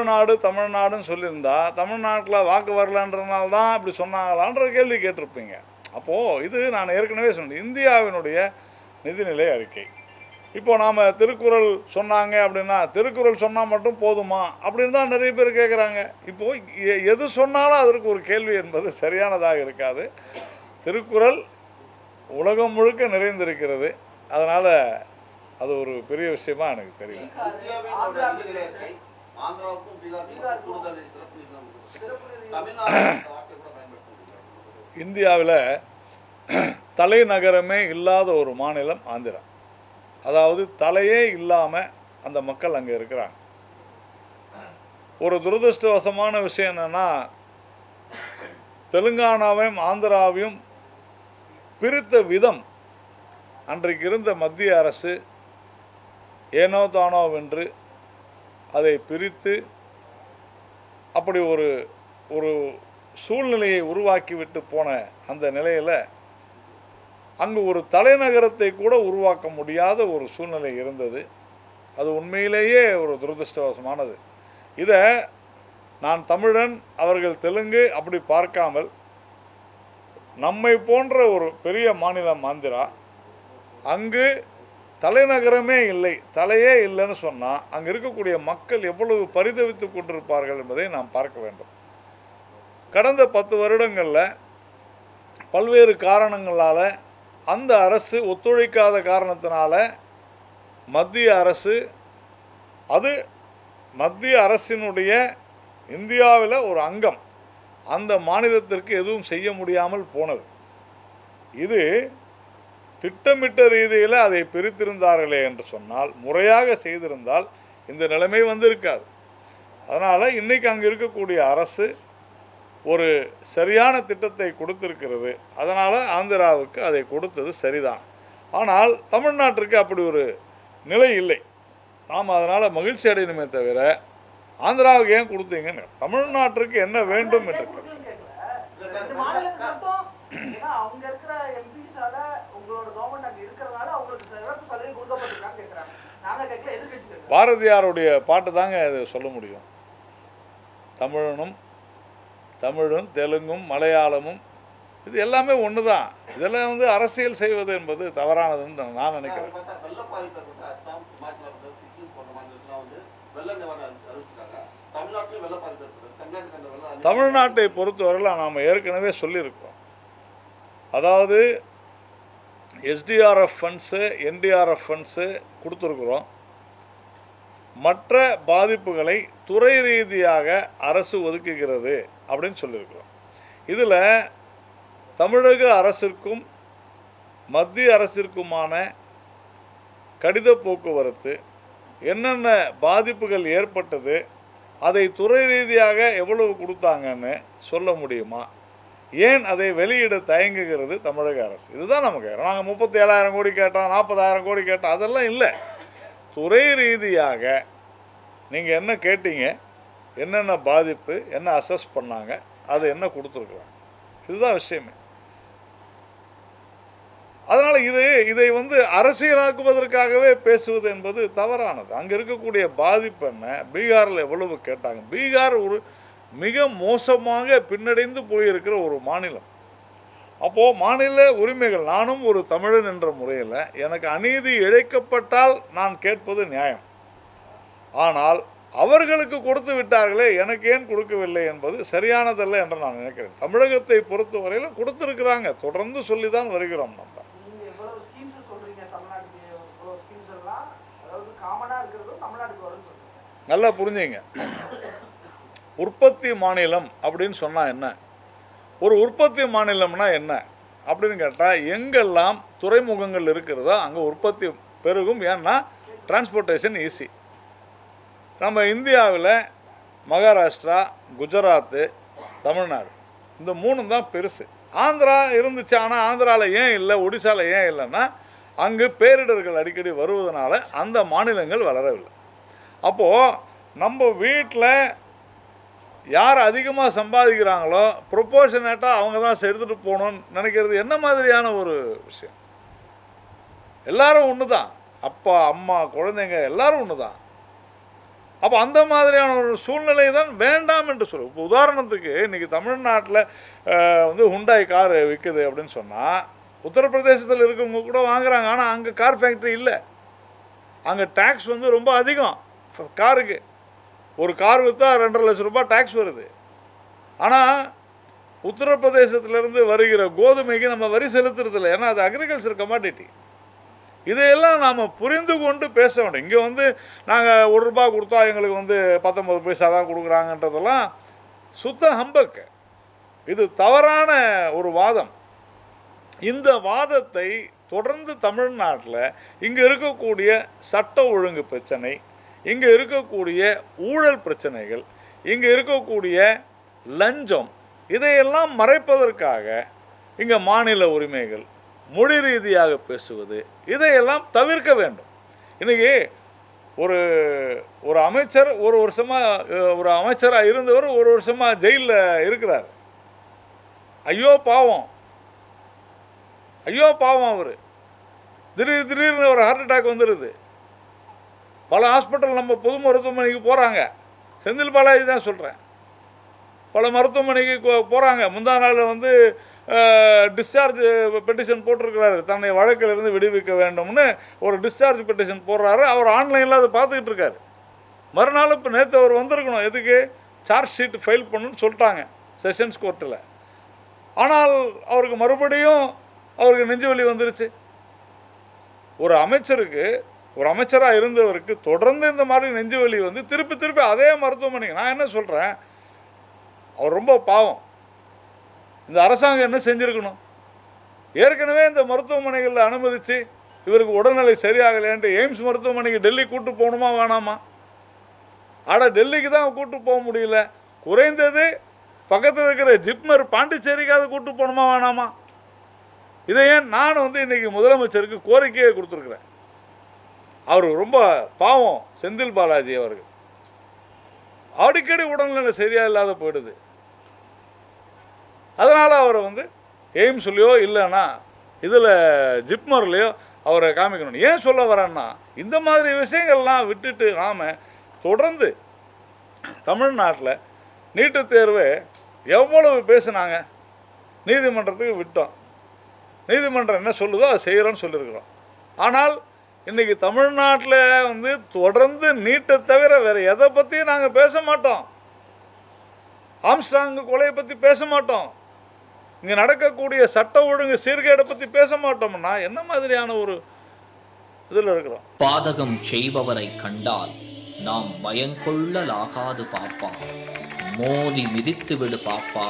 தமிழ்நாடு தமிழ்நாடுன்னு சொல்லியிருந்தா தமிழ்நாட்டில் வாக்கு வரலன்றதுனால தான் இப்படி சொன்னாங்களான்ற கேள்வி கேட்டிருப்பீங்க. அப்போது இது நான் ஏற்கனவே சொன்னேன், இந்தியாவினுடைய நிதிநிலை அறிக்கை. இப்போது நாம் திருக்குறள் சொன்னாங்க அப்படின்னா திருக்குறள் சொன்னால் மட்டும் போதுமா அப்படின்னு தான் நிறைய பேர் கேட்குறாங்க. இப்போது எது சொன்னாலும் அதற்கு ஒரு கேள்வி என்பது சரியானதாக இருக்காது. திருக்குறள் உலகம் முழுக்க நிறைந்திருக்கிறது. அதனால் அது ஒரு பெரிய விஷயமா எனக்கு தெரியும். இந்தியாவில் தலைநகரமே இல்லாத ஒரு மாநிலம் ஆந்திரா. அதாவது தலையே இல்லாமல் அந்த மக்கள் அங்கே இருக்கிறாங்க. ஒரு துரதிருஷ்டவசமான விஷயம் என்னென்னா, தெலுங்கானாவையும் ஆந்திராவையும் பிரித்த விதம் அன்றைக்கு இருந்த மத்திய அரசு ஏனோ தானோ வென்று அதை பிரித்து அப்படி ஒரு ஒரு சூழ்நிலையை உருவாக்கிவிட்டு போன அந்த நிலையில் அங்கு ஒரு தலைநகரத்தை கூட உருவாக்க முடியாத ஒரு சூழ்நிலை இருந்தது. அது உண்மையிலேயே ஒரு துரதிருஷ்டவசமானது. இதை நான் தமிழன், அவர்கள் தெலுங்கு அப்படி பார்க்காமல், நம்மை போன்ற ஒரு பெரிய மாநிலம் ஆந்திரா, அங்கு தலைநகரமே இல்லை, தலையே இல்லைன்னு சொன்னால் அங்கே இருக்கக்கூடிய மக்கள் எவ்வளவு பரிதவித்து கொண்டிருப்பார்கள் என்பதை நாம் பார்க்க வேண்டும். கடந்த 10 வருடங்களில் பல்வேறு காரணங்களால் அந்த அரசு ஒத்துழைக்காத காரணத்தினால மத்திய அரசு, அது மத்திய அரசினுடைய இந்தியாவில் ஒரு அங்கம், அந்த மாநிலத்திற்கு எதுவும் செய்ய முடியாமல் போனது. இது திட்டமிட்ட ரீதியில் அதை பிரித்திருந்தார்களே என்று சொன்னால், முறையாக செய்திருந்தால் இந்த நிலைமை வந்திருக்காது. அதனால் இன்றைக்கி அங்கே இருக்கக்கூடிய அரசு ஒரு சரியான திட்டத்தை கொடுத்திருக்கிறது. அதனால் ஆந்திராவுக்கு அதை கொடுத்தது சரிதான். ஆனால் தமிழ்நாட்டிற்கு அப்படி ஒரு நிலை இல்லை. நாம் அதனால் மகிழ்ச்சி அடையணுமே தவிர ஆந்திராவுக்கு ஏன் கொடுத்தீங்கன்னு, தமிழ்நாட்டிற்கு என்ன வேண்டும் என்று பாரதியாருடைய பாட்டு தாங்க அது சொல்ல முடியும். தமிழும் தெலுங்கும் மலையாளமும் இது எல்லாமே ஒன்று தான். இதெல்லாம் அரசியல் செய்வது என்பது தவறானதுன்னு நான் நினைக்கிறேன். தமிழ்நாட்டை பொறுத்தவரையில் நாம் ஏற்கனவே சொல்லியிருக்கிறோம். அதாவது எஸ்டிஆர்எஃப் ஃபண்ட்ஸு, என்டிஆர்எஃப் ஃபண்ட்ஸு கொடுத்துருக்குறோம். மற்ற பாதிப்புகளை துறை ரீதியாக அரசு ஒதுக்குகிறது அப்படின்னு சொல்லியிருக்கிறோம். இதில் தமிழக அரசிற்கும் மத்திய அரசிற்குமான கடித போக்குவரத்து, என்னென்ன பாதிப்புகள் ஏற்பட்டது, அதை துறை ரீதியாக எவ்வளவு கொடுத்தாங்கன்னு சொல்ல முடியுமா? ஏன் அதை வெளியிட தயங்குகிறது தமிழக அரசு? இதுதான் நமக்கு. நாங்கள் 37,000 கோடி கேட்டோம், 40,000 கோடி கேட்டோம், அதெல்லாம் இல்லை. துறை ரீதியாக நீங்கள் என்ன கேட்டீங்க, என்னென்ன பாதிப்பு, என்ன அசஸ் பண்ணாங்க, அது என்ன கொடுத்துருக்குறாங்க, இதுதான் விஷயமே. அதனால் இதை அரசியலாக்குவதற்காகவே பேசுவது என்பது தவறானது. அங்கே இருக்கக்கூடிய பாதிப்பு என்ன, பீகாரில் எவ்வளவு கேட்டாங்க. பீகார் ஒரு மிக மோசமாக பின்னடைந்து போயிருக்கிற ஒரு மாநிலம். அப்போது மாநில உரிமைகள், நானும் ஒரு தமிழன் என்ற முறையில் எனக்கு அநீதி இழைக்கப்பட்டால் நான் கேட்பது நியாயம். ஆனால் அவர்களுக்கு கொடுத்து விட்டார்களே, எனக்கு ஏன் கொடுக்கவில்லை என்பது சரியானதல்ல என்று நான் நினைக்கிறேன். தமிழகத்தை பொறுத்தவரையில் கொடுத்துருக்குறாங்க, தொடர்ந்து சொல்லி தான் வருகிறோம். நம்ம நல்லா புரிஞ்சுங்க. உற்பத்தி மாநிலம் அப்படின்னு சொன்னால் என்ன, ஒரு உற்பத்தி மாநிலம்னா என்ன அப்படின்னு கேட்டால், எங்கெல்லாம் துறைமுகங்கள் இருக்கிறதோ அங்கே உற்பத்தி பெருகும். ஏன்னா டிரான்ஸ்போர்ட்டேஷன் ஈஸி. நம்ம இந்தியாவில் மகாராஷ்டிரா, குஜராத்து, தமிழ்நாடு, இந்த 3 தான் பெருசு. ஆந்திரா இருந்துச்சு, ஆனால் ஆந்திராவில் ஏன் இல்லை, ஒடிசாவில் ஏன் இல்லைன்னா அங்கு பேரிடர்கள் அடிக்கடி வருவதனால அந்த மாநிலங்கள் வளரவில்லை. அப்போது நம்ம வீட்டில் யார் அதிகமாக சம்பாதிக்கிறாங்களோ ப்ரொப்போர்ஷனேட்டாக அவங்க தான் எடுத்துகிட்டு போகணும்னு நினைக்கிறது என்ன மாதிரியான ஒரு விஷயம்? எல்லாரும் ஒன்று தான், அப்பா அம்மா குழந்தைங்க எல்லாரும் ஒன்று தான். அப்போ அந்த மாதிரியான ஒரு சூழ்நிலை தான் வேண்டாம் என்று சொல்லுவோம். இப்போ உதாரணத்துக்கு இன்றைக்கி தமிழ்நாட்டில் வந்து ஹுண்டாய் கார் விற்குது அப்படின்னு சொன்னால் உத்தரப்பிரதேசத்தில் இருக்கவங்க கூட வாங்குறாங்க. ஆனால் அங்கே கார் ஃபேக்ட்ரி இல்லை. அங்கே டேக்ஸ் வந்து ரொம்ப அதிகம் காருக்கு. ஒரு கார் விற்றா 2.5 லட்சம் ரூபாய் டேக்ஸ் வருது. ஆனால் உத்தரப்பிரதேசத்திலேருந்து வருகிற கோதுமைக்கு நம்ம வரி செலுத்துறதில்லை. ஏன்னா அது அக்ரிகல்ச்சர் கமாடிட்டி. இதையெல்லாம் நாம் புரிந்து கொண்டு பேச வேண்டும். இங்கே வந்து நாங்கள் ₹1 கொடுத்தா எங்களுக்கு வந்து 19 பைசா தான் கொடுக்குறாங்கன்றதெல்லாம் சுத்த ஹம்பக்கு. இது தவறான ஒரு வாதம். இந்த வாதத்தை தொடர்ந்து தமிழ்நாட்டில் இங்கே இருக்கக்கூடிய சட்ட ஒழுங்கு பிரச்சனை, இங்கே இருக்கக்கூடிய ஊழல் பிரச்சனைகள், இங்கே இருக்கக்கூடிய லஞ்சம், இதையெல்லாம் மறைப்பதற்காக இங்கே மாநில உரிமைகள், மொழி ரீதியாக பேசுவது, இதையெல்லாம் தவிர்க்க வேண்டும். இன்றைக்கி ஒரு ஒரு அமைச்சர் ஒரு அமைச்சராக இருந்தவர் 1 வருஷமாக ஜெயிலில் இருக்கிறார். ஐயோ பாவம், ஐயோ பாவம். அவர் திடீர்னு ஒரு ஹார்ட் அட்டாக் வந்துடுது. பல ஹாஸ்பிட்டல் நம்ம பொது மருத்துவமனைக்கு போகிறாங்க. செந்தில் பாலாஜி தான் சொல்கிறேன். பல மருத்துவமனைக்கு போகிறாங்க. முந்தா நாள் வந்து டிஸ்சார்ஜ் பெட்டிஷன் போட்டிருக்கிறாரு. தன்னை வழக்கிலிருந்து விடுவிக்க வேண்டும்னு ஒரு டிஸ்சார்ஜ் பெட்டிஷன் போடுறாரு. அவர் ஆன்லைனில் அதை பார்த்துக்கிட்டு இருக்காரு. மறுநாள் இப்போ நேற்று அவர் வந்திருக்கணும். எதுக்கு? சார்ஜ் ஷீட் ஃபைல் பண்ணணும்னு சொல்லிட்டாங்க செஷன்ஸ் கோர்ட்டில். ஆனால் அவருக்கு மறுபடியும் நெஞ்சு வலி வந்துருச்சு. ஒரு அமைச்சராக இருந்தவருக்கு தொடர்ந்து இந்த மாதிரி நெஞ்சு வலி வந்து திருப்பி அதே மருத்துவமனைக்கு. நான் என்ன சொல்கிறேன், அவர் ரொம்ப பாவம். இந்த அரசாங்கம் என்ன செஞ்சுருக்கணும்? ஏற்கனவே இந்த மருத்துவமனைகளில் அனுமதித்து இவருக்கு உடல்நிலை சரியாகலைன்ட்டு எய்ம்ஸ் மருத்துவமனைக்கு டெல்லி கூட்டு போகணுமா வேணாமா? டெல்லிக்கு தான் கூட்டு போக முடியல. குறைந்தது பக்கத்தில் இருக்கிற ஜிப்மர் பாண்டிச்சேரிக்காவது கூட்டு போகணுமா வேணாமா? இதை ஏன் நான் வந்து இன்றைக்கி முதலமைச்சருக்கு கோரிக்கையை கொடுத்துருக்குறேன். அவர் ரொம்ப பாவம் செந்தில் பாலாஜி அவர்கள். அடிக்கடி உடல்நிலை சரியாக இல்லாத போயிடுது. அதனால் அவரை வந்து எய்ம்ஸ்லையோ இல்லைன்னா இதில் ஜிப்மர்லேயோ அவரை காமிக்கணும். ஏன் சொல்ல வரேன்னா, இந்த மாதிரி விஷயங்கள்லாம் விட்டுட்டு நாம் தொடர்ந்து தமிழ்நாட்டில் நீட்டு தேர்வு எவ்வளவு பேசுனாங்க, நீதிமன்றத்துக்கு விட்டோம். நீதிமன்றம் என்ன சொல்லுதோ அதை செய்கிறோன்னு சொல்லியிருக்கிறோம். ஆனால் இன்றைக்கி தமிழ்நாட்டில் வந்து தொடர்ந்து நீட்டை தவிர வேறு எதை பற்றியும் நாங்கள் பேச மாட்டோம். ஆம்ஸ்ட்ராங் கொலையை பற்றி பேச மாட்டோம். இங்கே நடக்கக்கூடிய சட்ட ஒழுங்கு சீர்கேடை பற்றி பேச மாட்டோம்னா என்ன மாதிரியான ஒரு இதில் இருக்கிறோம்? பாதகம் செய்பவரை கண்டால் நாம் பயங்கொள்ளலாகாது பாப்பா, மோதி மிதித்து விடு பாப்பா,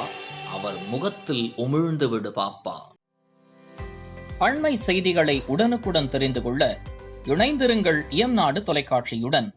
அவர் முகத்தில் உமிழ்ந்து விடு பாப்பா. அண்மை செய்திகளை உடனுக்குடன் தெரிந்து கொள்ள இணைந்திருங்கள் இயம்நாடு தொலைக்காட்சியுடன்.